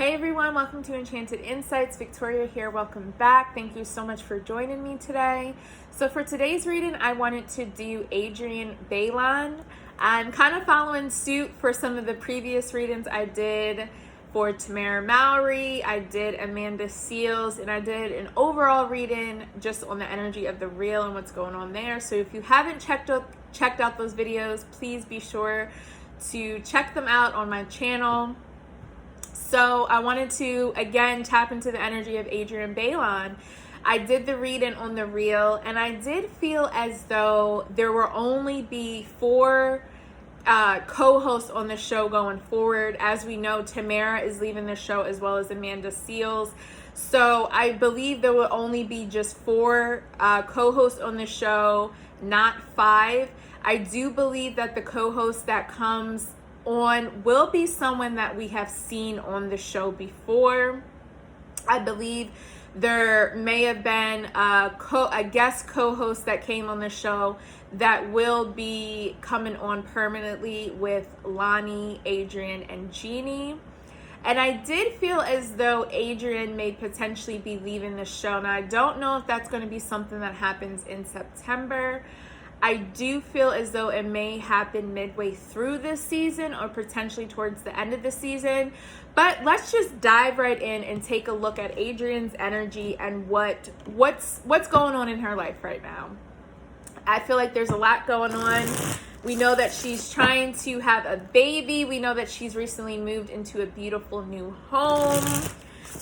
Hey everyone, welcome to Enchanted Insights. Victoria here, welcome back. Thank you so much for joining me today. So for today's reading, I wanted to do Adrienne Bailon. I'm kind of following suit for some of the previous readings I did for Tamara Mowry, I did Amanda Seals, and I did an overall reading just on the energy of the real and what's going on there. So if you haven't checked out those videos, please be sure to check them out on my channel. So I wanted to, again, tap into the energy of Adrienne Bailon. I did the reading on the reel, and I did feel as though there will only be 4 co-hosts on the show going forward. As we know, Tamara is leaving the show as well as Amanda Seals. So I believe there will only be just 4 co-hosts on the show, not 5. I do believe that the co-host that comes on will be someone that we have seen on the show before. I believe there may have been a guest co-host that came on the show that will be coming on permanently with Lonnie, Adrienne, and Jeannie. And I did feel as though Adrienne may potentially be leaving the show. Now, I don't know if that's going to be something that happens in September. I do feel as though it may happen midway through this season or potentially towards the end of the season. But let's just dive right in and take a look at Adrienne's energy and what's going on in her life right now. I feel like there's a lot going on. We know that she's trying to have a baby. We know that she's recently moved into a beautiful new home.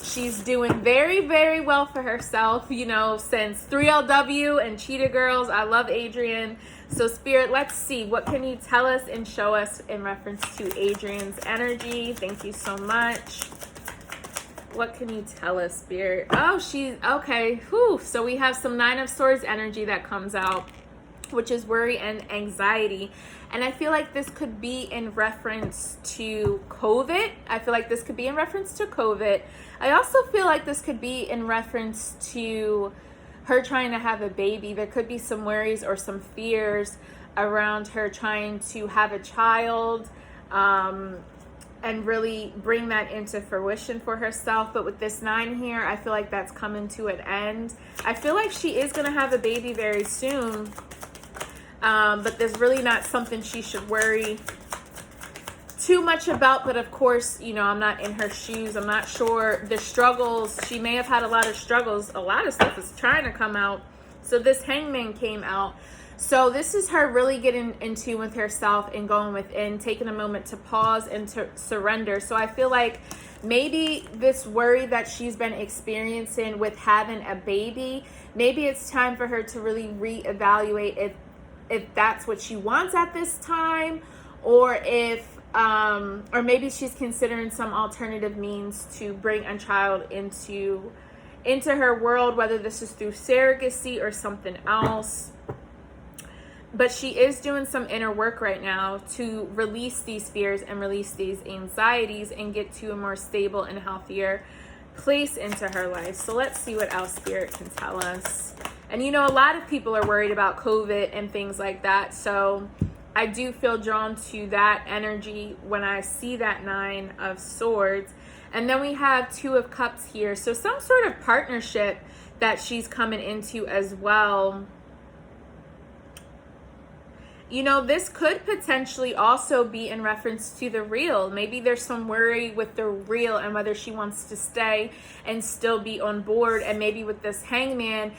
She's doing very, very well for herself, you know, since 3LW and Cheetah Girls. I love Adrienne. So Spirit, let's see. What can you tell us and show us in reference to Adrienne's energy? Thank you so much. What can you tell us, Spirit? Oh, she's okay. Whew. So we have some 9 of Swords energy that comes out, which is worry and anxiety. And I feel like this could be in reference to COVID. I feel like this could be in reference to COVID. I also feel like this could be in reference to her trying to have a baby. There could be some worries or some fears around her trying to have a child and really bring that into fruition for herself. But with this 9 here, I feel like that's coming to an end. I feel like she is going to have a baby very soon. But there's really not something she should worry too much about. But of course, you know, I'm not in her shoes. I'm not sure the struggles. She may have had a lot of struggles. A lot of stuff is trying to come out. So this Hangman came out. So this is her really getting in tune with herself and going within, taking a moment to pause and to surrender. So I feel like maybe this worry that she's been experiencing with having a baby, maybe it's time for her to really reevaluate if that's what she wants at this time, or if or maybe she's considering some alternative means to bring a child into her world, whether this is through surrogacy or something else. But she is doing some inner work right now to release these fears and release these anxieties and get to a more stable and healthier place into her life. So let's see what else Spirit can tell us. And you know, a lot of people are worried about COVID and things like that. So I do feel drawn to that energy when I see that 9 of Swords. And then we have 2 of Cups here. So some sort of partnership that she's coming into as well. You know, this could potentially also be in reference to the real. Maybe there's some worry with the real and whether she wants to stay and still be on board. And maybe with this Hangman,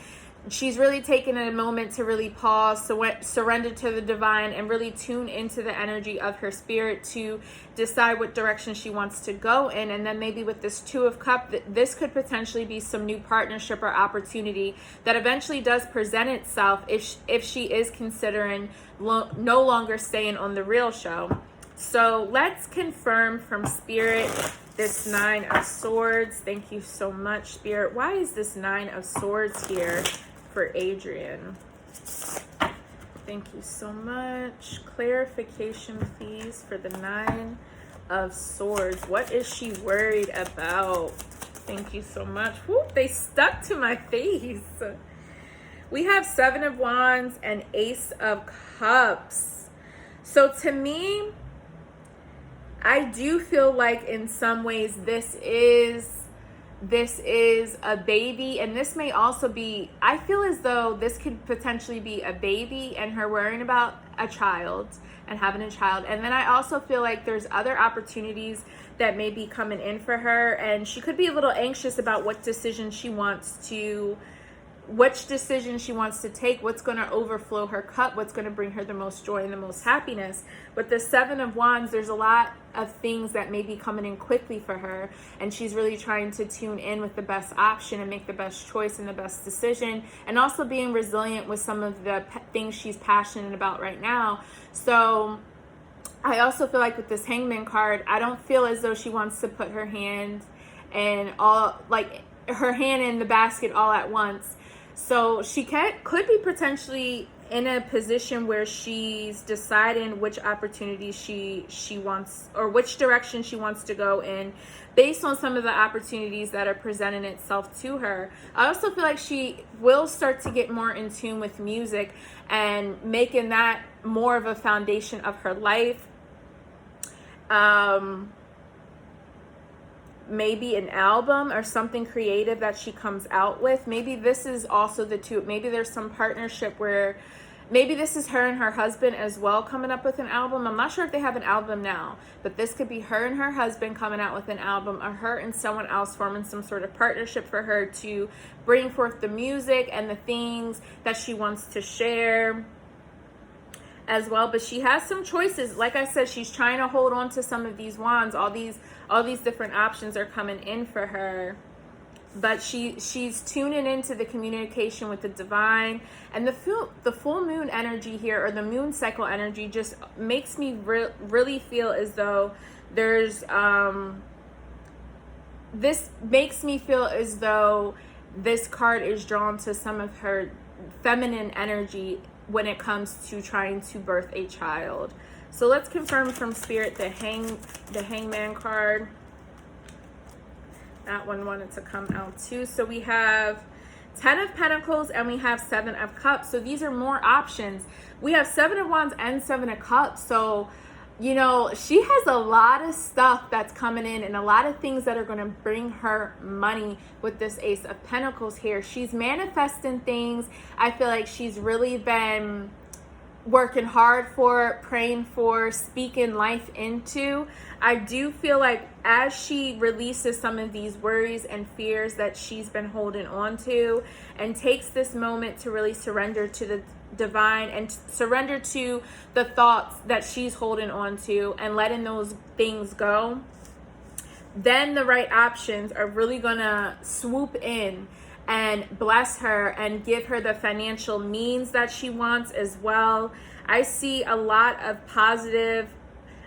she's really taken a moment to really pause, surrender to the divine, and really tune into the energy of her spirit to decide what direction she wants to go in. And then maybe with this 2 of Cups, this could potentially be some new partnership or opportunity that eventually does present itself if she is considering no longer staying on the real show. So let's confirm from Spirit this 9 of Swords. Thank you so much, Spirit. Why is this 9 of Swords here for Adrienne? Thank you so much. Clarification, please, for the 9 of Swords. What is she worried about? Thank you so much. Whoop, they stuck to my face. We have 7 of Wands and Ace of Cups. So to me, I do feel like in some ways this is a baby, and this may also be, I feel as though this could potentially be a baby and her worrying about a child and having a child. And then I also feel like there's other opportunities that may be coming in for her, and she could be a little anxious about which decision she wants to take, what's going to overflow her cup, what's going to bring her the most joy and the most happiness. With the Seven of Wands, there's a lot of things that may be coming in quickly for her, and she's really trying to tune in with the best option and make the best choice and the best decision, and also being resilient with some of the things she's passionate about right now. So I also feel like with this Hangman card, I don't feel as though she wants to put her hand in the basket all at once. So she could be potentially in a position where she's deciding which opportunities she wants, or which direction she wants to go in, based on some of the opportunities that are presenting itself to her. I also feel like she will start to get more in tune with music and making that more of a foundation of her life. Maybe an album or something creative that she comes out with. Maybe this is also the two. Maybe there's some partnership where maybe this is her and her husband as well coming up with an album. I'm not sure if they have an album now, but this could be her and her husband coming out with an album, or her and someone else forming some sort of partnership for her to bring forth the music and the things that she wants to share as well. But she has some choices. Like I said, she's trying to hold on to some of these wands. All these different options are coming in for her, but she's tuning into the communication with the divine. And the full moon energy here, or the moon cycle energy, just makes me really feel as though there's this makes me feel as though this card is drawn to some of her feminine energy when it comes to trying to birth a child. So let's confirm from Spirit the Hangman card. That one wanted to come out too. So we have 10 of Pentacles and we have 7 of Cups. So these are more options. We have 7 of Wands and 7 of Cups. So, you know, she has a lot of stuff that's coming in, and a lot of things that are going to bring her money with this Ace of Pentacles here. She's manifesting things. I feel like she's really been working hard for, praying for, speaking life into. I do feel like as she releases some of these worries and fears that she's been holding on to, and takes this moment to really surrender to the divine and surrender to the thoughts that she's holding on to and letting those things go, then the right options are really gonna swoop in and bless her and give her the financial means that she wants as well. I see a lot of positive.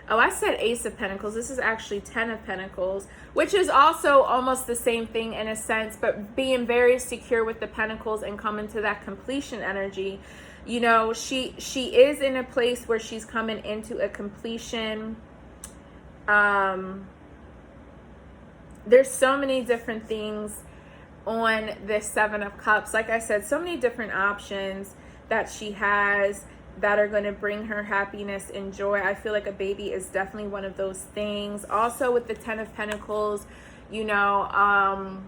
Oh, I said Ace of Pentacles. This is actually 10 of Pentacles, which is also almost the same thing in a sense, but being very secure with the Pentacles and coming to that completion energy. You know, she is in a place where she's coming into a completion. There's so many different things on this 7 of Cups. Like I said, so many different options that she has that are going to bring her happiness and joy. I feel like a baby is definitely one of those things. Also with the 10 of Pentacles, you know,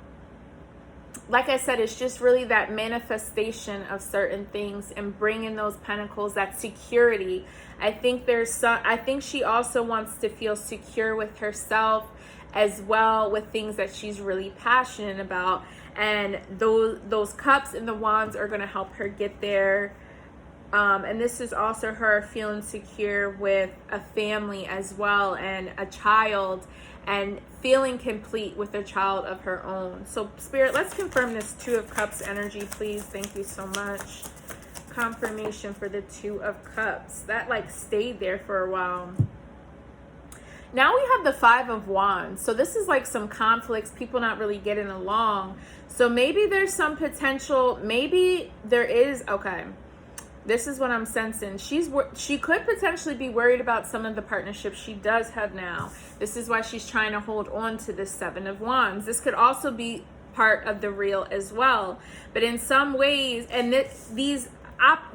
like I said, it's just really that manifestation of certain things and bringing those pentacles, that security. I think she also wants to feel secure with herself as well, with things that she's really passionate about. And those cups and the wands are going to help her get there. And this is also her feeling secure with a family as well, and a child, and feeling complete with a child of her own. So Spirit, let's confirm this 2 of Cups energy, please. Thank you so much. Confirmation for the 2 of Cups. That like stayed there for a while. Now we have the 5 of Wands. So this is like some conflicts, people not really getting along. So maybe there's some potential, maybe there is, okay. This is what I'm sensing. She could potentially be worried about some of the partnerships she does have now. This is why she's trying to hold on to this 7 of Wands. This could also be part of the real as well. But in some ways, and these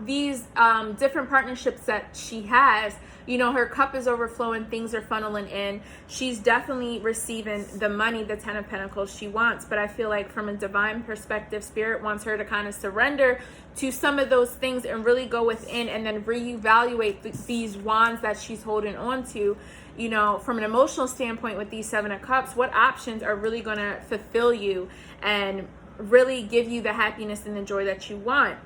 different partnerships that she has, you know, her cup is overflowing, things are funneling in. She's definitely receiving the money, the 10 of Pentacles she wants. But I feel like from a divine perspective, Spirit wants her to kind of surrender to some of those things and really go within and then reevaluate these wands that she's holding on to. You know, from an emotional standpoint with these 7 of Cups, what options are really going to fulfill you and really give you the happiness and the joy that you want?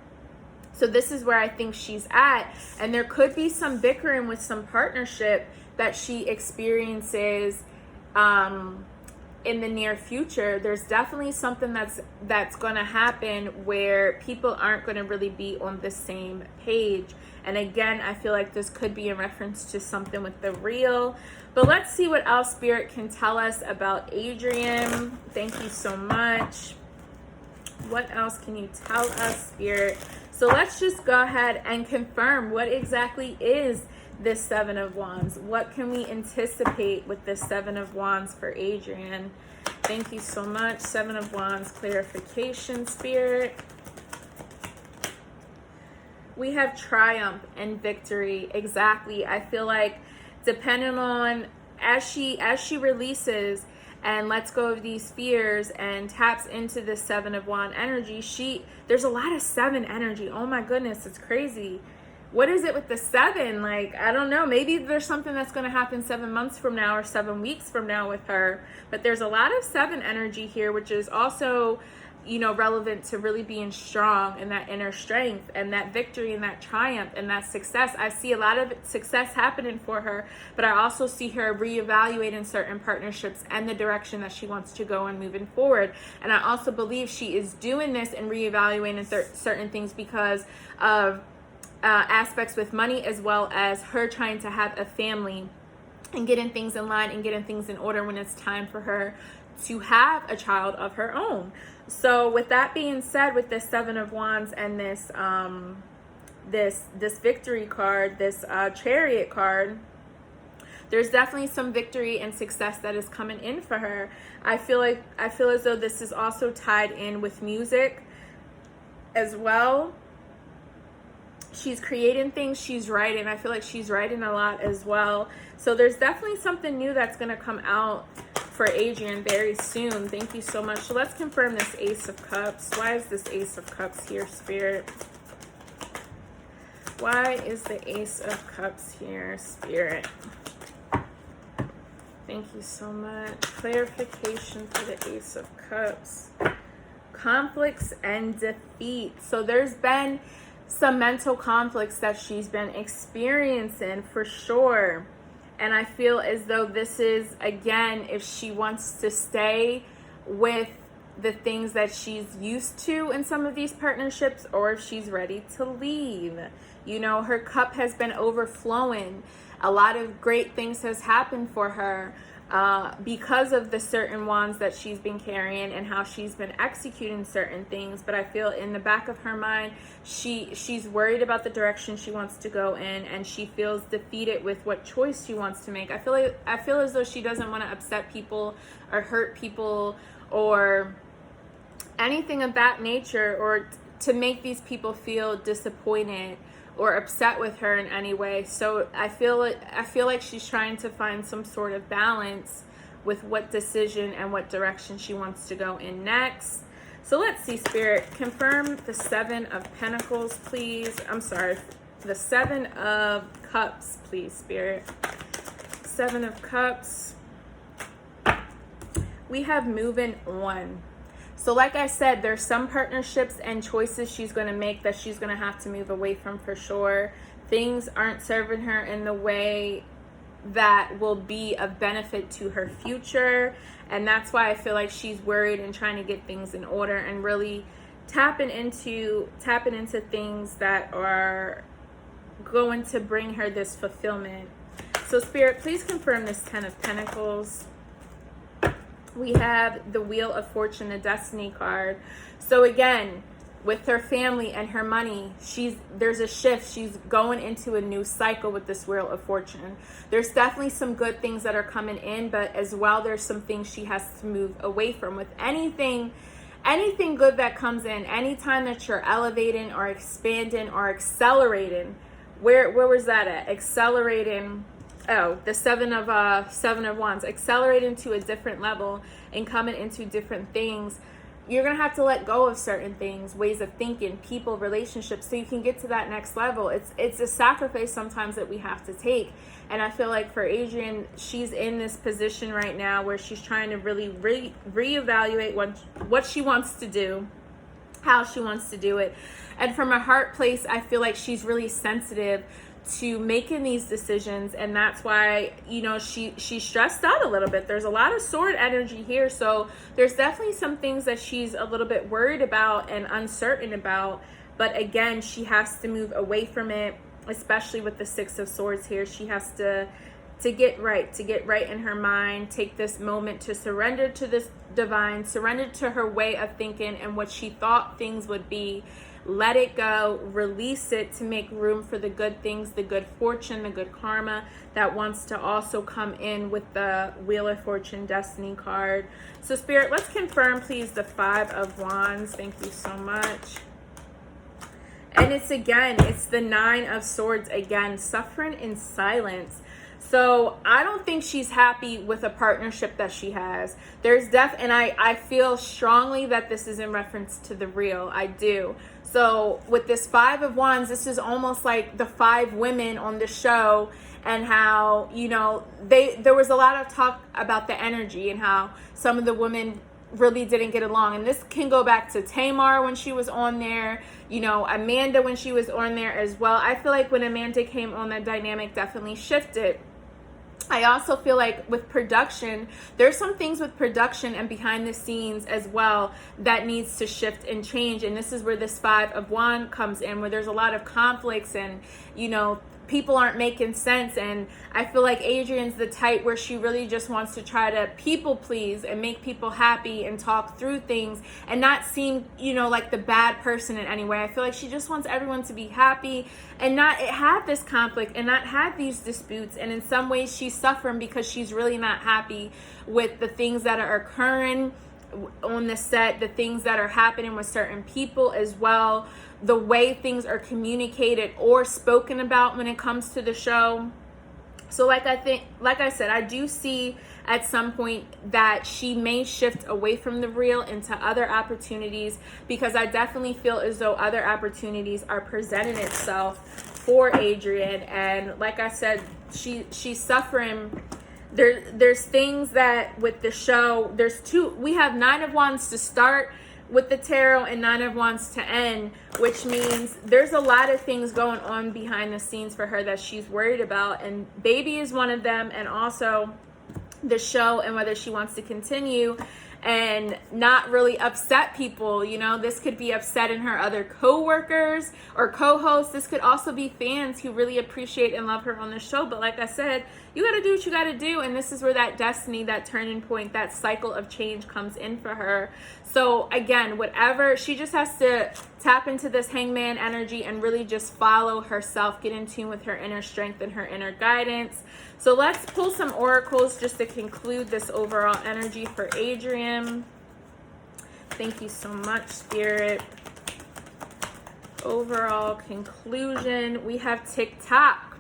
So this is where I think she's at. And there could be some bickering with some partnership that she experiences in the near future. There's definitely something that's going to happen where people aren't going to really be on the same page. And again, I feel like this could be in reference to something with the real. But let's see what else Spirit can tell us about Adrienne. Thank you so much. What else can you tell us, Spirit? So let's just go ahead and confirm what exactly is this 7 of Wands. What can we anticipate with this 7 of Wands for Adrienne? Thank you so much. 7 of Wands clarification, Spirit. We have triumph and victory. Exactly. I feel like depending on as she releases and lets go of these fears and taps into the 7 of Wands energy, there's a lot of 7 energy. Oh my goodness, it's crazy. What is it with the 7? Like, I don't know. Maybe there's something that's going to happen 7 months from now or 7 weeks from now with her. But there's a lot of 7 energy here, which is also, you know, relevant to really being strong and that inner strength and that victory and that triumph and that success. I see a lot of success happening for her, but I also see her reevaluating certain partnerships and the direction that she wants to go and moving forward. And I also believe she is doing this and reevaluating certain things because of aspects with money, as well as her trying to have a family and getting things in line and getting things in order when it's time for her to have a child of her own. So with that being said, with this 7 of Wands and this this victory card, this Chariot card, there's definitely some victory and success that is coming in for her. I feel as though this is also tied in with music as well. She's creating things, she's writing. I feel like she's writing a lot as well. So there's definitely something new that's going to come out for Adrienne very soon. Thank you so much. So let's confirm this Ace of Cups. Why is this Ace of Cups here, Spirit? Why is the Ace of Cups here, Spirit? Thank you so much. Clarification for the Ace of Cups. Conflicts and defeat. So there's been some mental conflicts that she's been experiencing for sure. And I feel as though this is, again, if she wants to stay with the things that she's used to in some of these partnerships, or if she's ready to leave. You know, her cup has been overflowing. A lot of great things has happened for her because of the certain wands that she's been carrying and how she's been executing certain things. But I feel in the back of her mind, she's worried about the direction she wants to go in, and she feels defeated with what choice she wants to make. I feel as though she doesn't want to upset people or hurt people or anything of that nature, or to make these people feel disappointed or upset with her in any way. So I feel like she's trying to find some sort of balance with what decision and what direction she wants to go in next. So let's see, Spirit, confirm the 7 of Pentacles, please. I'm sorry, the 7 of Cups, please, Spirit. 7 of Cups. We have moving on. So like I said, there's some partnerships and choices she's going to make that she's going to have to move away from for sure. Things aren't serving her in the way that will be of benefit to her future. And that's why I feel like she's worried and trying to get things in order and really tapping into things that are going to bring her this fulfillment. So Spirit, please confirm this 10 of Pentacles. We have the Wheel of Fortune, the Destiny card. So again, with her family and her money, there's a shift. She's going into a new cycle with this Wheel of Fortune. There's definitely some good things that are coming in, but as well, there's some things she has to move away from. With anything anything good that comes in, anytime that you're elevating or expanding or accelerating, where was that at? Accelerating, oh, the seven of wands, accelerating to a different level and coming into different things. You're going to have to let go of certain things, ways of thinking, people, relationships, so you can get to that next level. It's a sacrifice sometimes that we have to take. And I feel like for Adrienne, she's in this position right now where she's trying to really reevaluate what she wants to do, how she wants to do it. And from a heart place, I feel like she's really sensitive to making these decisions, and that's why, you know, she's stressed out a little bit. There's a lot of sword energy here, so there's definitely some things that she's a little bit worried about and uncertain about. But again, she has to move away from it, especially with the Six of Swords here. She has to get right in her mind, take this moment to surrender to this divine, surrender to her way of thinking and what she thought things would be. Let it go, release it to make room for the good things, the good fortune, the good karma that wants to also come in with the Wheel of Fortune Destiny card. So Spirit, let's confirm please the Five of Wands. Thank you so much. And it's the Nine of Swords again, suffering in silence. So I don't think she's happy with a partnership that she has. And I feel strongly that this is in reference to the real. I do. So with this Five of Wands, this is almost like the 5 women on the show, and how, you know, there was a lot of talk about the energy and how some of the women really didn't get along. And this can go back to Tamar when she was on there, you know, Amanda when she was on there as well. I feel like when Amanda came on, that dynamic definitely shifted. I also feel like with production, there's some things with production and behind the scenes as well that needs to shift and change. And this is where this Five of Wands comes in, where there's a lot of conflicts and, you know, people aren't making sense. And I feel like Adrienne's the type where she really just wants to try to people please and make people happy and talk through things and not seem, you know, like the bad person in any way. I feel like she just wants everyone to be happy and not have this conflict and not have these disputes. And in some ways she's suffering because she's really not happy with the things that are occurring on the set, the things that are happening with certain people as well, the way things are communicated or spoken about when it comes to the show. So like I said, I do see at some point that she may shift away from the real into other opportunities, because I definitely feel as though other opportunities are presenting itself for Adrienne. And like I said, she's suffering. There's things that with the show, we have Nine of Wands to start with the tarot and Nine of Wands to end, which means there's a lot of things going on behind the scenes for her that she's worried about, and baby is one of them, and also the show and whether she wants to continue and not really upset people. You know, this could be upsetting her other co-workers or co-hosts. This could also be fans who really appreciate and love her on the show. But like I said, you got to do what you got to do. And this is where that destiny, that turning point, that cycle of change comes in for her. So again, whatever, she just has to tap into this Hangman energy and really just follow herself, get in tune with her inner strength and her inner guidance. So let's pull some oracles just to conclude this overall energy for Adrienne. Thank you so much, Spirit. Overall conclusion, we have TikTok.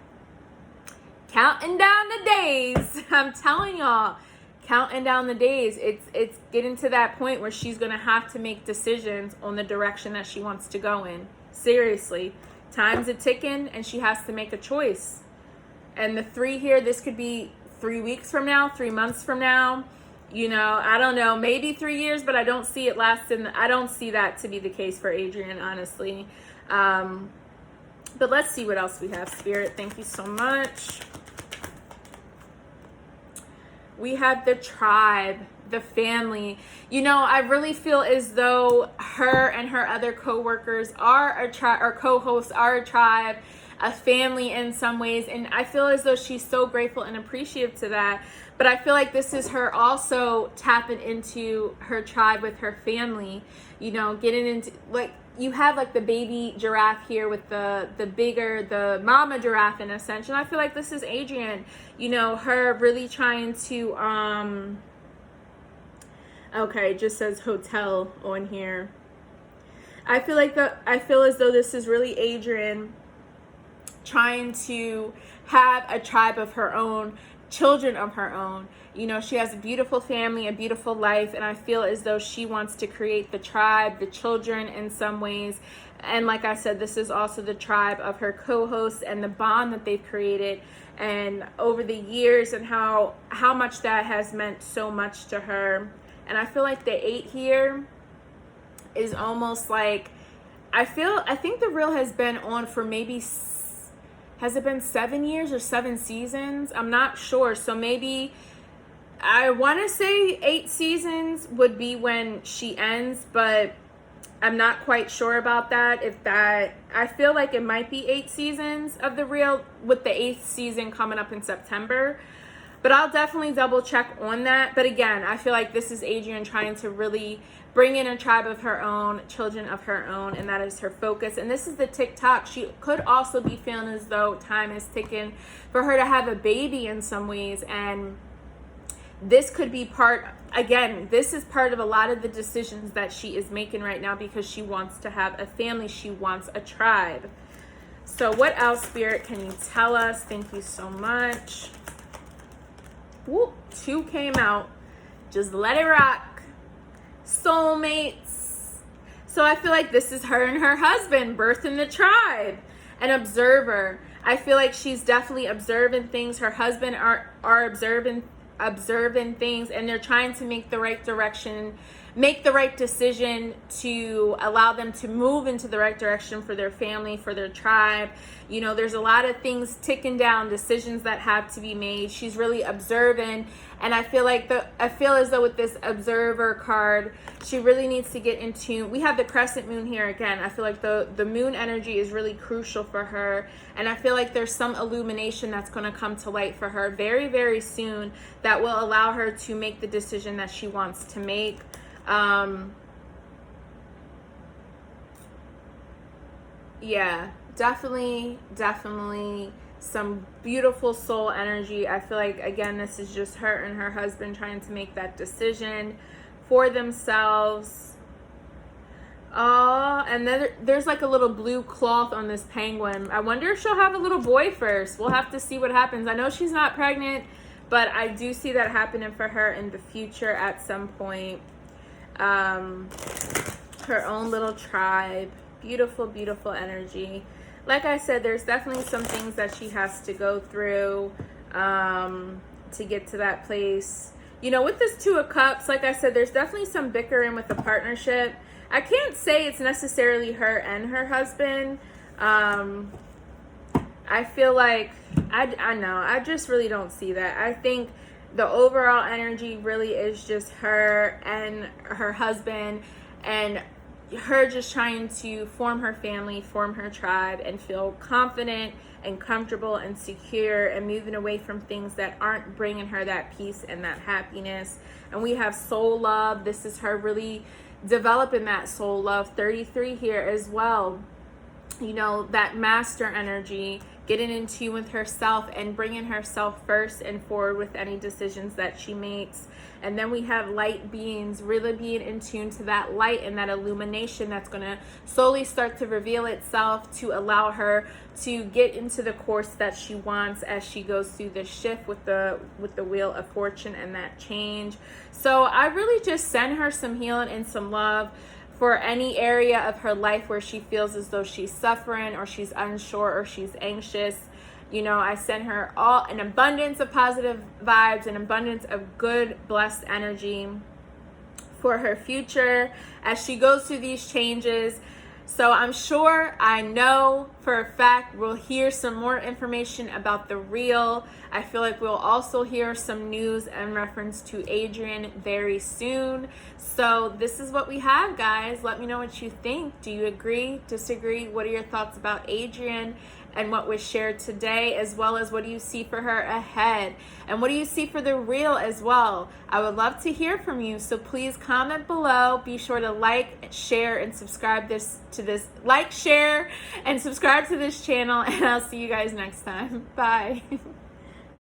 Counting down the days. I'm telling y'all, counting down the days. It's getting to that point where she's going to have to make decisions on the direction that she wants to go in. Seriously. Time's a ticking and she has to make a choice. And the 3 here, this could be 3 weeks from now, 3 months from now. You know, I don't know, maybe 3 years, but I don't see it lasting. I don't see that to be the case for Adrienne, honestly. But let's see what else we have, Spirit. Thank you so much. We have the tribe, the family. You know, I really feel as though her and her other co-workers are a tribe, or co-hosts are a tribe, a family in some ways. And I feel as though she's so grateful and appreciative to that. But I feel like this is her also tapping into her tribe with her family, you know, getting into, like, you have like the baby giraffe here with the mama giraffe in a sense. And I feel like this is Adrienne, you know, her really trying to Okay, it just says hotel on here. I feel as though this is really Adrienne trying to have a tribe of her own, children of her own. You know, she has a beautiful family, a beautiful life, and I feel as though she wants to create the tribe, the children in some ways. And like I said, this is also the tribe of her co-hosts and the bond that they've created and over the years, and how much that has meant so much to her. And I feel like the 8 here is almost like, I think the reel has been on for maybe, has it been 7 years or 7 seasons? I'm not sure. So maybe, I want to say 8 seasons would be when she ends, but I'm not quite sure about that. I feel like it might be 8 seasons of the reel, with the 8th season coming up in September. But I'll definitely double check on that. But again, I feel like this is Adrienne trying to really bring in a tribe of her own, children of her own, and that is her focus. And this is the tick-tock. She could also be feeling as though time is ticking for her to have a baby in some ways. And this could be this is part of a lot of the decisions that she is making right now, because she wants to have a family. She wants a tribe. So what else, Spirit, can you tell us? Thank you so much. Whoop, 2 came out. Just let it rock. Soulmates. So I feel like this is her and her husband birthing the tribe. An observer. I feel like she's definitely observing things. Her husband are observing things, and they're trying to make the right decision to allow them to move into the right direction for their family, for their tribe. You know, there's a lot of things ticking down, decisions that have to be made. She's really observing, and I feel as though with this observer card, she really needs to get in tune. We have the crescent moon here again. I feel like the moon energy is really crucial for her, and I feel like there's some illumination that's going to come to light for her very, very soon that will allow her to make the decision that she wants to make. Yeah, definitely some beautiful soul energy. I feel like, again, this is just her and her husband trying to make that decision for themselves. Oh, and then there's like a little blue cloth on this penguin. I wonder if she'll have a little boy first. We'll have to see what happens. I know she's not pregnant, but I do see that happening for her in the future at some point. Her own little tribe. Beautiful, beautiful energy. Like I said, there's definitely some things that she has to go through to get to that place. You know, with this 2 of Cups, like I said, there's definitely some bickering with the partnership. I can't say it's necessarily her and her husband. I feel like, I know, I just really don't see that. I think the overall energy really is just her and her husband, and her just trying to form her family, form her tribe, and feel confident and comfortable and secure, and moving away from things that aren't bringing her that peace and that happiness. And we have soul love. This is her really developing that soul love. 33 here as well. You know, that master energy, getting in tune with herself and bringing herself first and forward with any decisions that she makes. And then we have light beings, really being in tune to that light and that illumination that's going to slowly start to reveal itself to allow her to get into the course that she wants as she goes through this shift with the Wheel of Fortune and that change. So I really just send her some healing and some love for any area of her life where she feels as though she's suffering or she's unsure or she's anxious. You know, I send her all an abundance of positive vibes, an abundance of good, blessed energy for her future as she goes through these changes. So I'm sure, I know for a fact, we'll hear some more information about the reel. I feel like we'll also hear some news in reference to Adrienne very soon. So this is what we have, guys. Let me know what you think. Do you agree, disagree? What are your thoughts about Adrienne and what was shared today, as well as what do you see for her ahead? And what do you see for the reel as well? I would love to hear from you. So please comment below. Be sure to like, share, and subscribe to this. Like, share, and subscribe to this channel. And I'll see you guys next time. Bye.